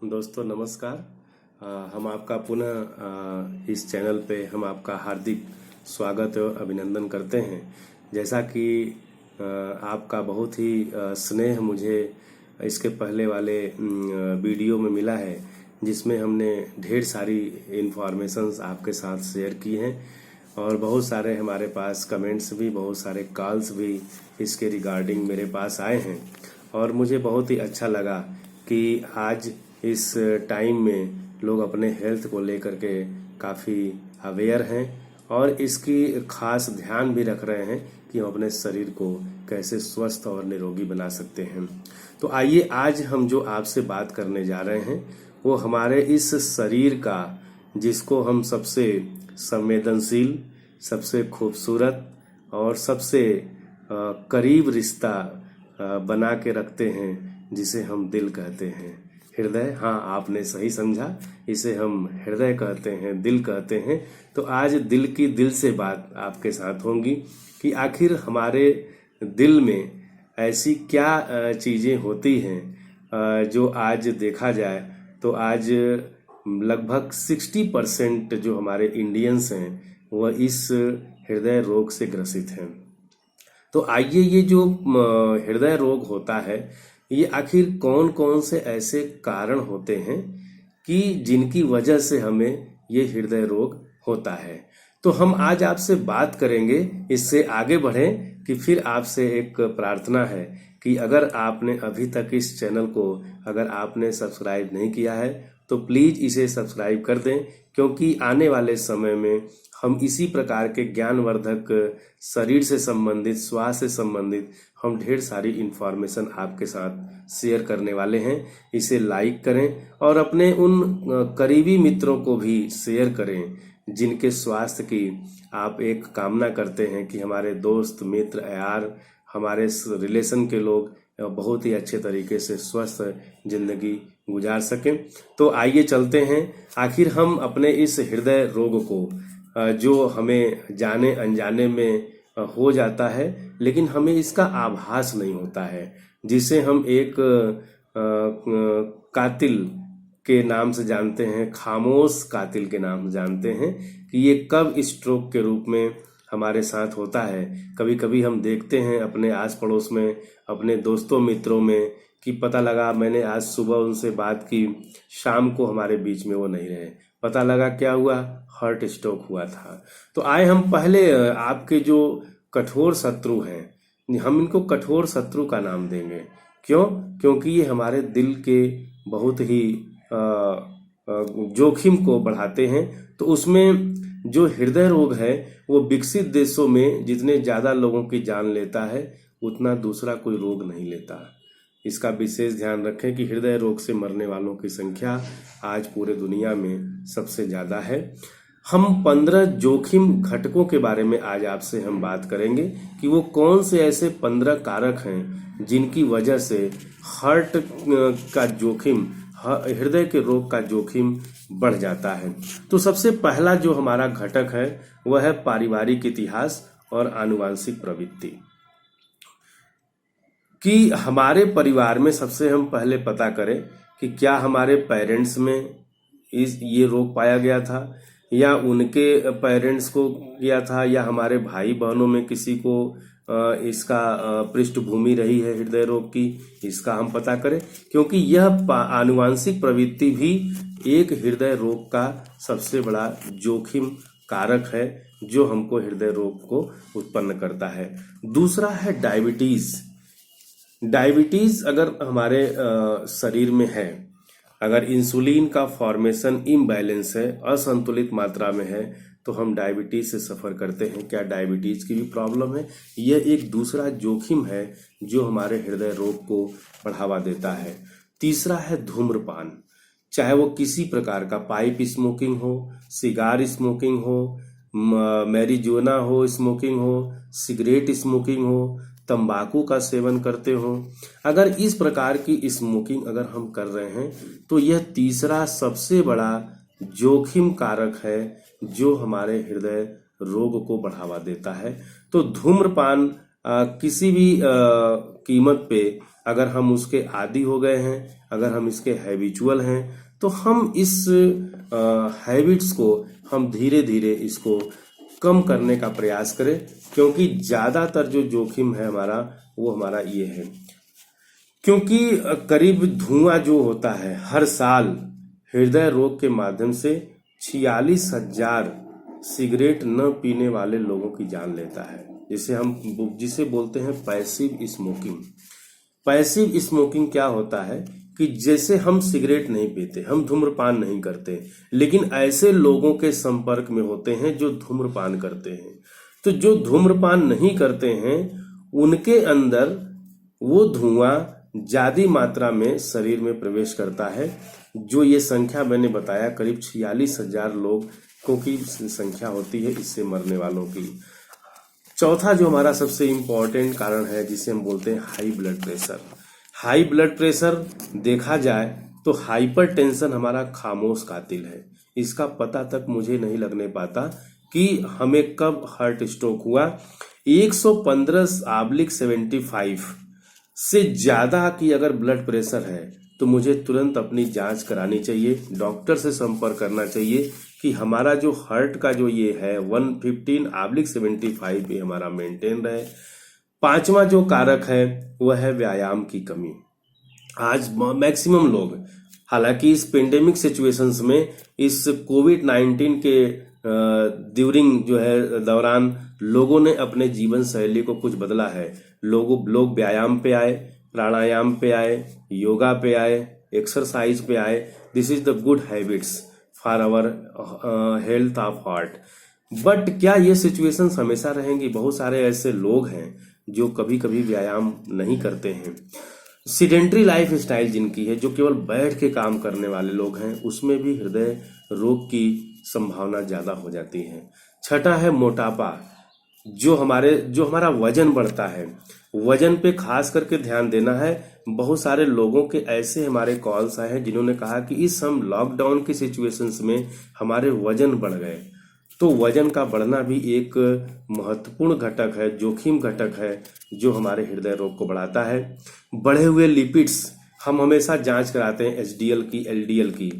दोस्तों नमस्कार। हम आपका पुनः इस चैनल पे हम आपका हार्दिक स्वागत और अभिनंदन करते हैं। जैसा कि आपका बहुत ही स्नेह मुझे इसके पहले वाले वीडियो में मिला है, जिसमें हमने ढेर सारी इंफॉर्मेशंस आपके साथ शेयर की हैं और बहुत सारे हमारे पास कमेंट्स भी, बहुत सारे कॉल्स भी इसके रिगार्डिंग मेरे पास आए हैं। और मुझे बहुत ही अच्छा लगा कि आज इस टाइम में लोग अपने हेल्थ को लेकर के काफ़ी अवेयर हैं और इसकी खास ध्यान भी रख रहे हैं कि हम अपने शरीर को कैसे स्वस्थ और निरोगी बना सकते हैं। तो आइए आज हम जो आपसे बात करने जा रहे हैं वो हमारे इस शरीर का, जिसको हम सबसे संवेदनशील, सबसे खूबसूरत और सबसे करीब रिश्ता बना के रखते हैं, जिसे हम दिल कहते हैं। हृदय, हाँ आपने सही समझा, इसे हम हृदय कहते हैं, दिल कहते हैं। तो आज दिल की दिल से बात आपके साथ होंगी कि आखिर हमारे दिल में ऐसी क्या चीज़ें होती हैं जो आज देखा जाए तो आज लगभग 60% जो हमारे इंडियंस हैं वह इस हृदय रोग से ग्रसित हैं। तो आइए, ये जो हृदय रोग होता है, ये आखिर कौन कौन से ऐसे कारण होते हैं कि जिनकी वजह से हमें ये हृदय रोग होता है। तो हम आज आपसे बात करेंगे। इससे आगे बढ़ें कि फिर आपसे एक प्रार्थना है कि अगर आपने अभी तक इस चैनल को अगर आपने सब्सक्राइब नहीं किया है तो प्लीज़ इसे सब्सक्राइब कर दें, क्योंकि आने वाले समय में हम इसी प्रकार के ज्ञानवर्धक, शरीर से संबंधित, स्वास्थ्य से संबंधित हम ढेर सारी इंफॉर्मेशन आपके साथ शेयर करने वाले हैं। इसे लाइक करें और अपने उन करीबी मित्रों को भी शेयर करें जिनके स्वास्थ्य की आप एक कामना करते हैं कि हमारे दोस्त, मित्र, यार, हमारे रिलेशन के लोग बहुत ही अच्छे तरीके से स्वस्थ जिंदगी गुजार सकें। तो आइए चलते हैं। आखिर हम अपने इस हृदय रोग को, जो हमें जाने अनजाने में हो जाता है लेकिन हमें इसका आभास नहीं होता है, जिसे हम एक कातिल के नाम से जानते हैं, खामोश कातिल के नाम से जानते हैं, कि ये कब स्ट्रोक के रूप में हमारे साथ होता है। कभी कभी हम देखते हैं अपने आस पड़ोस में, अपने दोस्तों मित्रों में, कि पता लगा मैंने आज सुबह उनसे बात की, शाम को हमारे बीच में वो नहीं रहे, पता लगा क्या हुआ, हार्ट स्ट्रोक हुआ था। तो आए हम पहले आपके जो कठोर शत्रु हैं, हम इनको कठोर शत्रु का नाम देंगे। क्यों? क्योंकि ये हमारे दिल के बहुत ही जोखिम को बढ़ाते हैं। तो उसमें जो हृदय रोग है वो विकसित देशों में जितने ज़्यादा लोगों की जान लेता है उतना दूसरा कोई रोग नहीं लेता। इसका विशेष ध्यान रखें कि हृदय रोग से मरने वालों की संख्या आज पूरे दुनिया में सबसे ज़्यादा है। हम 15 जोखिम घटकों के बारे में आज आपसे हम बात करेंगे कि वो कौन से ऐसे 15 कारक हैं जिनकी वजह से हार्ट का जोखिम, हृदय के रोग का जोखिम बढ़ जाता है। तो सबसे पहला जो हमारा घटक है वह है पारिवारिक इतिहास और आनुवंशिक प्रवृत्ति। कि हमारे परिवार में सबसे हम पहले पता करें कि क्या हमारे पेरेंट्स में ये रोग पाया गया था, या उनके पेरेंट्स को किया था, या हमारे भाई बहनों में किसी को इसका पृष्ठभूमि रही है हृदय रोग की। इसका हम पता करें, क्योंकि यह आनुवंशिक प्रवृत्ति भी एक हृदय रोग का सबसे बड़ा जोखिम कारक है जो हमको हृदय रोग को उत्पन्न करता है। दूसरा है डायबिटीज। डायबिटीज अगर हमारे शरीर में है, अगर इंसुलिन का फॉर्मेशन इम्बैलेंस है, असंतुलित मात्रा में है, तो हम डायबिटीज से सफ़र करते हैं। क्या डायबिटीज की भी प्रॉब्लम है? यह एक दूसरा जोखिम है जो हमारे हृदय रोग को बढ़ावा देता है। तीसरा है धूम्रपान। चाहे वो किसी प्रकार का, पाइप स्मोकिंग हो, सिगार स्मोकिंग हो, मैरिजुआना हो, स्मोकिंग हो, सिगरेट स्मोकिंग हो, तंबाकू का सेवन करते हो, अगर इस प्रकार की स्मोकिंग अगर हम कर रहे हैं तो यह तीसरा सबसे बड़ा जोखिम कारक है जो हमारे हृदय रोग को बढ़ावा देता है। तो धूम्रपान किसी भी कीमत पे अगर हम उसके आदी हो गए हैं, अगर हम इसके हैबिचुअल हैं, तो हम इस हैबिट्स को हम धीरे धीरे इसको कम करने का प्रयास करें, क्योंकि ज़्यादातर जो जोखिम है हमारा, वो हमारा ये है। क्योंकि करीब धुआं जो होता है हर साल हृदय रोग के माध्यम से 46,000 सिगरेट न पीने वाले लोगों की जान लेता है, जिसे बोलते हैं पैसिव स्मोकिंग। पैसिव स्मोकिंग क्या होता है कि जैसे हम सिगरेट नहीं पीते, हम धूम्रपान नहीं करते, लेकिन ऐसे लोगों के संपर्क में होते हैं जो धूम्रपान करते हैं। तो जो धूम्रपान नहीं करते हैं उनके अंदर वो धुआं ज्यादा मात्रा में शरीर में प्रवेश करता है। जो ये संख्या मैंने बताया, करीब 46,000 लोगों की संख्या होती है इससे मरने वालों की। चौथा जो हमारा सबसे इम्पोर्टेंट कारण है, जिसे हम बोलते हैं high blood pressure. High blood pressure देखा जाए तो हाइपर टेंशन हमारा खामोश कातिल है। इसका पता तक मुझे नहीं लगने पाता कि हमें कब हार्ट स्ट्रोक हुआ। 115/75 से ज्यादा की अगर ब्लड प्रेशर है तो मुझे तुरंत अपनी जांच करानी चाहिए, डॉक्टर से संपर्क करना चाहिए कि हमारा जो हार्ट का जो ये है 115/75 ये हमारा मेंटेन रहे। पांचवा जो कारक है वह है व्यायाम की कमी। आज मैक्सिमम लोग, हालांकि इस पेंडेमिक सिचुएशंस में, इस कोविड-19 के ड्यूरिंग जो है दौरान लोगों ने अपने जीवन शैली को कुछ बदला है। लोग व्यायाम पे आए, प्राणायाम पे आए, योगा पे आए, एक्सरसाइज पे आए। This is the good habits for our health of heart. But क्या ये सिचुएशंस हमेशा रहेंगी? बहुत सारे ऐसे लोग हैं जो कभी कभी व्यायाम नहीं करते हैं। सीडेंट्री लाइफ स्टाइल जिनकी है, जो केवल बैठ के काम करने वाले लोग हैं, उसमें भी हृदय रोग की संभावना ज्यादा हो जाती है। छठा है मोटापा। जो हमारा वजन बढ़ता है, वजन पे खास करके ध्यान देना है। बहुत सारे लोगों के ऐसे हमारे कॉल्स आए हैं जिन्होंने कहा कि इस हम लॉकडाउन की सिचुएशंस में हमारे वजन बढ़ गए। तो वजन का बढ़ना भी एक महत्वपूर्ण घटक है, जोखिम घटक है, जो हमारे हृदय रोग को बढ़ाता है। बढ़े हुए लिपिड्स, हम हमेशा जांच कराते हैं एचडीएल की, एलडीएल की।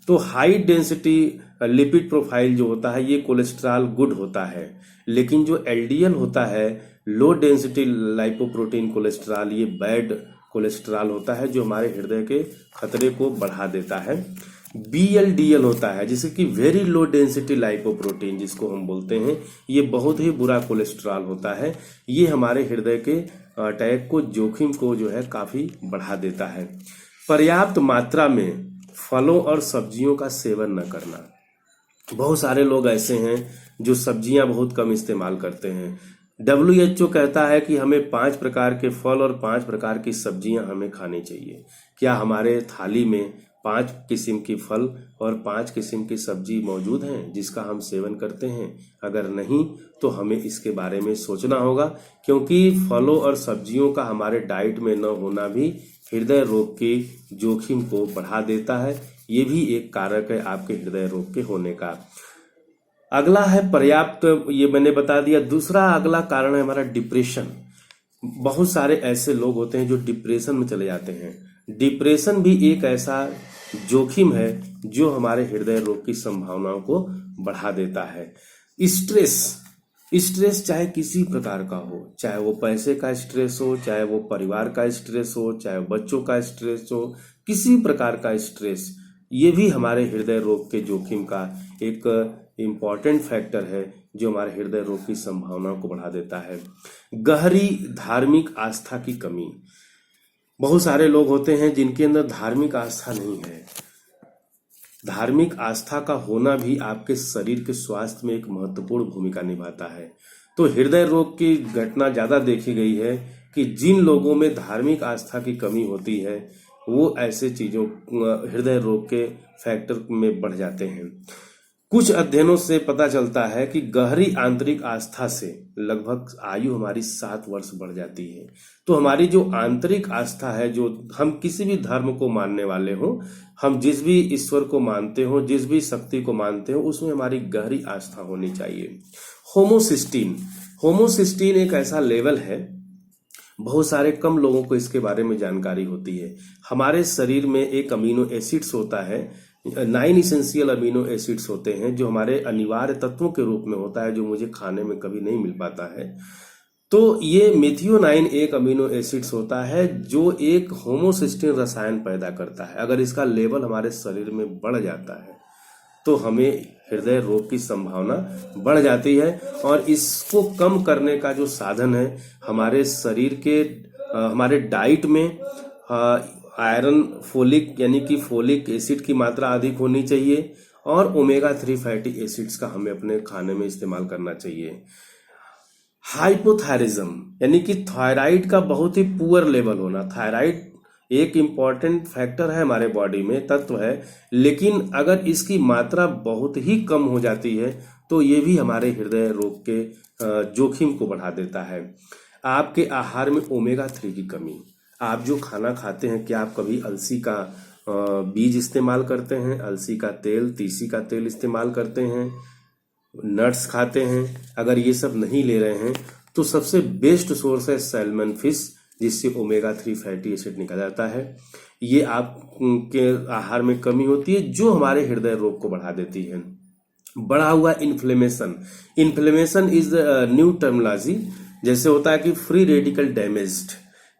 तो हाई डेंसिटी लिपिड प्रोफाइल जो होता है ये कोलेस्ट्रॉल गुड होता है, लेकिन जो एलडीएल होता है, लो डेंसिटी लाइपोप्रोटीन कोलेस्ट्रॉल, ये बैड कोलेस्ट्रॉल होता है, जो हमारे हृदय के खतरे को बढ़ा देता है। बीएलडीएल होता है, जिसे कि वेरी लो डेंसिटी लाइपोप्रोटीन जिसको हम बोलते हैं, ये बहुत ही बुरा कोलेस्ट्रॉल होता है। ये हमारे हृदय के अटैक को, जोखिम को जो है काफी बढ़ा देता है। पर्याप्त मात्रा में फलों और सब्जियों का सेवन न करना। बहुत सारे लोग ऐसे हैं जो सब्जियां बहुत कम इस्तेमाल करते हैं। WHO कहता है कि हमें 5 प्रकार के फल और 5 प्रकार की सब्जियां हमें खानी चाहिए। क्या हमारे थाली में 5 किस्म की फल और 5 किस्म की सब्जी मौजूद हैं जिसका हम सेवन करते हैं? अगर नहीं तो हमें इसके बारे में सोचना होगा, क्योंकि फलों और सब्जियों का हमारे डाइट में न होना भी हृदय रोग के जोखिम को बढ़ा देता है। ये भी एक कारक है आपके हृदय रोग के होने का। अगला है पर्याप्त, ये मैंने बता दिया। दूसरा अगला कारण है हमारा डिप्रेशन। बहुत सारे ऐसे लोग होते हैं जो डिप्रेशन में चले जाते हैं। डिप्रेशन भी एक ऐसा जोखिम है जो हमारे हृदय रोग की संभावनाओं को बढ़ा देता है। स्ट्रेस चाहे किसी प्रकार का हो, चाहे वो पैसे का स्ट्रेस हो, चाहे वो परिवार का स्ट्रेस हो, चाहे बच्चों का स्ट्रेस हो, किसी प्रकार का स्ट्रेस, ये भी हमारे हृदय रोग के जोखिम का एक इम्पॉर्टेंट फैक्टर है जो हमारे हृदय रोग की संभावनाओं को बढ़ा देता है। गहरी धार्मिक आस्था की कमी। बहुत सारे लोग होते हैं जिनके अंदर धार्मिक आस्था नहीं है। धार्मिक आस्था का होना भी आपके शरीर के स्वास्थ्य में एक महत्वपूर्ण भूमिका निभाता है। तो हृदय रोग की घटना ज्यादा देखी गई है कि जिन लोगों में धार्मिक आस्था की कमी होती है वो ऐसे चीजों, हृदय रोग के फैक्टर में बढ़ जाते हैं। कुछ अध्ययनों से पता चलता है कि गहरी आंतरिक आस्था से लगभग आयु हमारी 7 वर्ष बढ़ जाती है। तो हमारी जो आंतरिक आस्था है, जो हम किसी भी धर्म को मानने वाले हो, हम जिस भी ईश्वर को मानते हो, जिस भी शक्ति को मानते हो, उसमें हमारी गहरी आस्था होनी चाहिए। होमोसिस्टीन एक ऐसा लेवल है बहुत सारे कम लोगों को इसके बारे में जानकारी होती है। हमारे शरीर में एक अमीनो एसिड्स होता है, 9 इसेंशियल अमीनो एसिड्स होते हैं जो हमारे अनिवार्य तत्वों के रूप में होता है, जो मुझे खाने में कभी नहीं मिल पाता है। तो ये मेथियोनाइन एक अमीनो एसिड्स होता है जो एक होमोसिस्टीन रसायन पैदा करता है। अगर इसका लेवल हमारे शरीर में बढ़ जाता है तो हमें हृदय रोग की संभावना बढ़ जाती है। और इसको कम करने का जो साधन है, हमारे शरीर के हमारे डाइट में आयरन, फोलिक यानी कि फोलिक एसिड की मात्रा अधिक होनी चाहिए, और ओमेगा 3 फैटी एसिड्स का हमें अपने खाने में इस्तेमाल करना चाहिए। हाइपोथायरिज्म यानी कि थायराइड का बहुत ही पुअर लेवल होना। थायराइड एक इम्पॉर्टेंट फैक्टर है हमारे बॉडी में, तत्व है, लेकिन अगर इसकी मात्रा बहुत ही कम हो जाती है तो ये भी हमारे हृदय रोग के जोखिम को बढ़ा देता है। आपके आहार में ओमेगा 3 की कमी, आप जो खाना खाते हैं, क्या आप कभी अलसी का बीज इस्तेमाल करते हैं, अलसी का तेल, तीसी का तेल इस्तेमाल करते हैं, नट्स खाते हैं? अगर ये सब नहीं ले रहे हैं तो सबसे बेस्ट सोर्स है सैल्मन फिश, जिससे ओमेगा 3 फैटी एसिड निकल जाता है। ये आपके आहार में कमी होती है जो हमारे हृदय रोग को बढ़ा देती है। बढ़ा हुआ inflammation, inflammation is new terminology. जैसे होता है कि फ्री रेडिकल डैमेज्ड,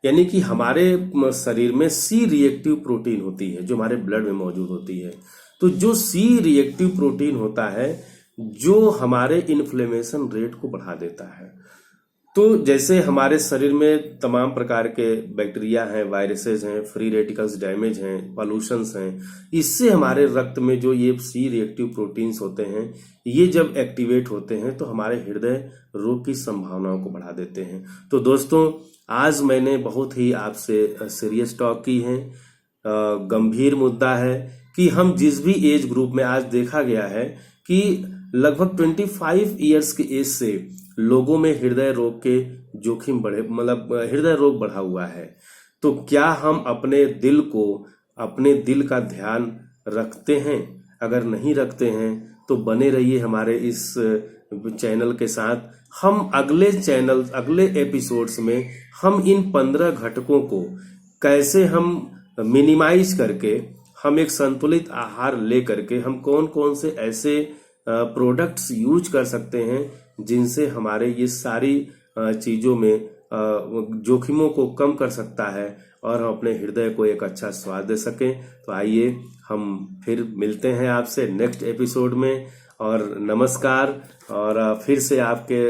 यानी कि हमारे शरीर में सी रिएक्टिव प्रोटीन होती है जो हमारे ब्लड में मौजूद होती है। तो जो सी रिएक्टिव प्रोटीन होता है जो हमारे इन्फ्लेमेशन रेट को बढ़ा देता है। तो जैसे हमारे शरीर में तमाम प्रकार के बैक्टीरिया हैं, वायरसेस हैं, फ्री रेडिकल्स डैमेज हैं, पॉल्यूशंस हैं, इससे हमारे रक्त में जो ये सी रिएक्टिव प्रोटीन्स होते हैं, ये जब एक्टिवेट होते हैं तो हमारे हृदय रोग की संभावनाओं को बढ़ा देते हैं। तो दोस्तों, आज मैंने बहुत ही आपसे सीरियस टॉक की है। गंभीर मुद्दा है कि हम जिस भी एज ग्रुप में, आज देखा गया है कि लगभग 25 ईयर्स के एज से लोगों में हृदय रोग के जोखिम बढ़े, मतलब हृदय रोग बढ़ा हुआ है। तो क्या हम अपने दिल का ध्यान रखते हैं? अगर नहीं रखते हैं तो बने रहिए हमारे इस चैनल के साथ। हम अगले एपिसोड्स में हम इन 15 घटकों को कैसे हम मिनिमाइज करके, हम एक संतुलित आहार ले करके हम कौन कौन से ऐसे प्रोडक्ट्स यूज कर सकते हैं जिनसे हमारे ये सारी चीजों में जोखिमों को कम कर सकता है और हम अपने हृदय को एक अच्छा स्वाद दे सकें। तो आइए हम फिर मिलते हैं आपसे नेक्स्ट एपिसोड में। और नमस्कार। और फिर से आपके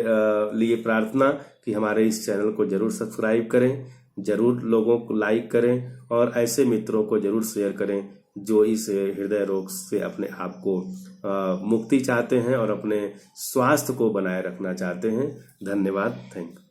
लिए प्रार्थना कि हमारे इस चैनल को जरूर सब्सक्राइब करें, जरूर लोगों को लाइक करें और ऐसे मित्रों को जरूर शेयर करें जो इस हृदय रोग से अपने आप को मुक्ति चाहते हैं और अपने स्वास्थ्य को बनाए रखना चाहते हैं। धन्यवाद। Thank you.